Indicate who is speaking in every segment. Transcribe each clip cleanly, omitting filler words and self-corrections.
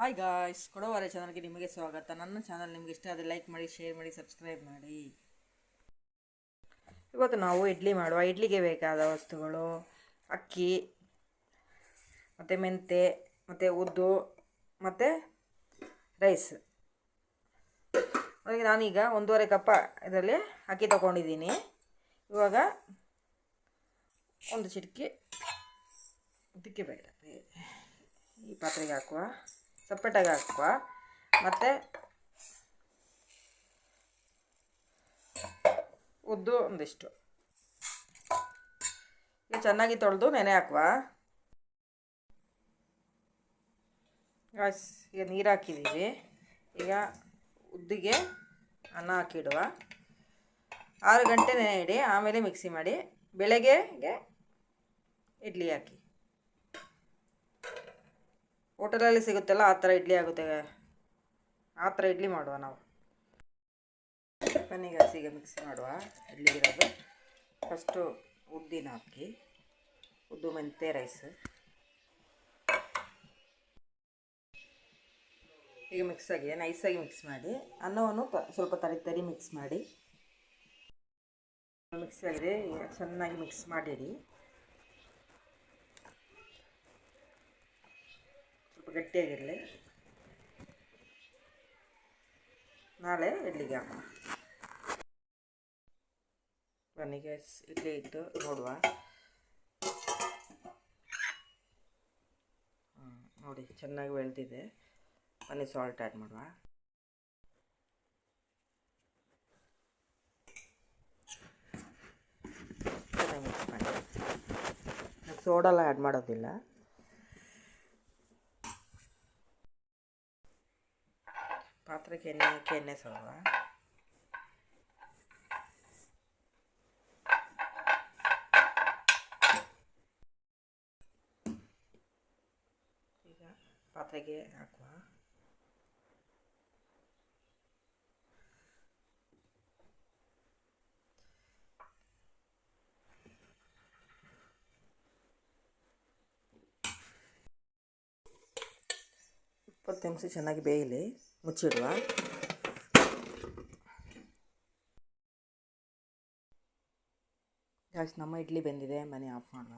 Speaker 1: Hi guys, ಕೊಡೋವರೆ ಚಾನಲ್ಗೆ ನಿಮಗೆ ಸ್ವಾಗತ. ನನ್ನ ಚಾನಲ್ ನಿಮಗೆ ಇಷ್ಟ ಆದರೆ ಲೈಕ್ ಮಾಡಿ, ಶೇರ್ ಮಾಡಿ, ಸಬ್ಸ್ಕ್ರೈಬ್ ಮಾಡಿ. ಇವತ್ತು ನಾವು ಇಡ್ಲಿ ಮಾಡುವ. ಇಡ್ಲಿಗೆ ಬೇಕಾದ ವಸ್ತುಗಳು: ಅಕ್ಕಿ ಮತ್ತು ಮೆಂತೆ ಮತ್ತು ಉದ್ದು ಮತ್ತು ರೈಸ್. ಅದಕ್ಕೆ ನಾನೀಗ 1.5 ಕಪ್ ಇದರಲ್ಲಿ ಅಕ್ಕಿ ತೊಗೊಂಡಿದ್ದೀನಿ. ಇವಾಗ ಒಂದು ಚಿಟಿಕೆ ಇದಕ್ಕೆ ಬೇಡ, ಈ ಪಾತ್ರೆಗೆ ಹಾಕುವ, ಸಪ್ರೇಟಾಗಿ ಹಾಕುವ. ಮತ್ತು ಉದ್ದು ಒಂದಿಷ್ಟು ಈಗ ಚೆನ್ನಾಗಿ ತೊಳೆದು ನೆನೆ ಹಾಕುವ. ಈಗ ನೀರು ಹಾಕಿದ್ದೀವಿ. ಈಗ ಉದ್ದಿಗೆ ಅನ್ನ ಹಾಕಿಡುವ. 6 ಗಂಟೆ ನೆನೆ ಇಡಿ, ಆಮೇಲೆ ಮಿಕ್ಸಿ ಮಾಡಿ. ಬೆಳಗ್ಗೆಗೆ ಇಡ್ಲಿ ಹಾಕಿ. ಹೋಟೆಲಲ್ಲಿ ಸಿಗುತ್ತಲ್ಲ, ಆ ಥರ ಇಡ್ಲಿ ಆಗುತ್ತೆ. ಆ ಥರ ಇಡ್ಲಿ ಮಾಡುವ ನಾವು. ಬನ್ನಿ ಈಗ ಮಿಕ್ಸ್ ಮಾಡುವ. ಇಡ್ಲಿಗಿರೋದು ಫಸ್ಟು ಉದ್ದಿನ ಹಾಕಿ, ಉದ್ದು ಮೆಂತೆ ರೈಸ್. ಈಗ ನೈಸಾಗಿ ಮಿಕ್ಸ್ ಮಾಡಿ. ಅನ್ನವನ್ನು ಸ್ವಲ್ಪ ತರಿ ಮಿಕ್ಸ್ ಮಾಡಿ. ಮಿಕ್ಸ್ ಆಗಿದೆ. ಈಗ ಚೆನ್ನಾಗಿ ಮಿಕ್ಸ್ ಮಾಡಿಡಿ. ಸ್ವಲ್ಪ ಗಟ್ಟಿಯಾಗಿರಲಿ. ನಾಳೆ ಇಡ್ಲಿಗೆ ಹಾಕೋಣ. ಬನ್ನಿ ಗ್ಯಾಸ್, ಇಡ್ಲಿ ಇಟ್ಟು ನೋಡುವ. ನೋಡಿ, ಚೆನ್ನಾಗಿ ಬೆಳೆದಿದೆ. ಬನ್ನಿ ಸಾಲ್ಟ್ ಆ್ಯಡ್ ಮಾಡುವ. ಚೆನ್ನಾಗಿ ಮಿಕ್ಸ್ ಮಾಡಿ. ಸೋಡಾ ಆ್ಯಡ್ ಮಾಡೋದಿಲ್ಲ. ಪಾತ್ರೆಗೆ ಎಣ್ಣೆ ಸೋಡುವ. ಈಗ ಪಾತ್ರೆಗೆ ಹಾಕುವ. ಇಪ್ಪತ್ತು ನಿಮಿಷ ಚೆನ್ನಾಗಿ ಬೇಯಲಿ, ಮುಚ್ಚಿಡುವ. ಗ್ಯಾಸ್, ನಮ್ಮ ಇಡ್ಲಿ ಬೆಂದಿದೆ. ಮನೆ ಆಫ್ ಮಾಡುವ.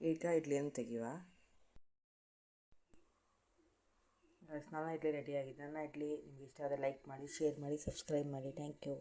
Speaker 1: ಈಗ ಇಡ್ಲಿಯನ್ನು ತೆಗೆಯುವ. ಗ್ಯಾಸ್, ನನ್ನ ಇಡ್ಲಿ ರೆಡಿಯಾಗಿದೆ. ನನ್ನ ಇಡ್ಲಿ ನಿಮಗೆ ಇಷ್ಟ ಆದರೆ ಲೈಕ್ ಮಾಡಿ, ಶೇರ್ ಮಾಡಿ, ಸಬ್ಸ್ಕ್ರೈಬ್ ಮಾಡಿ. Thank you.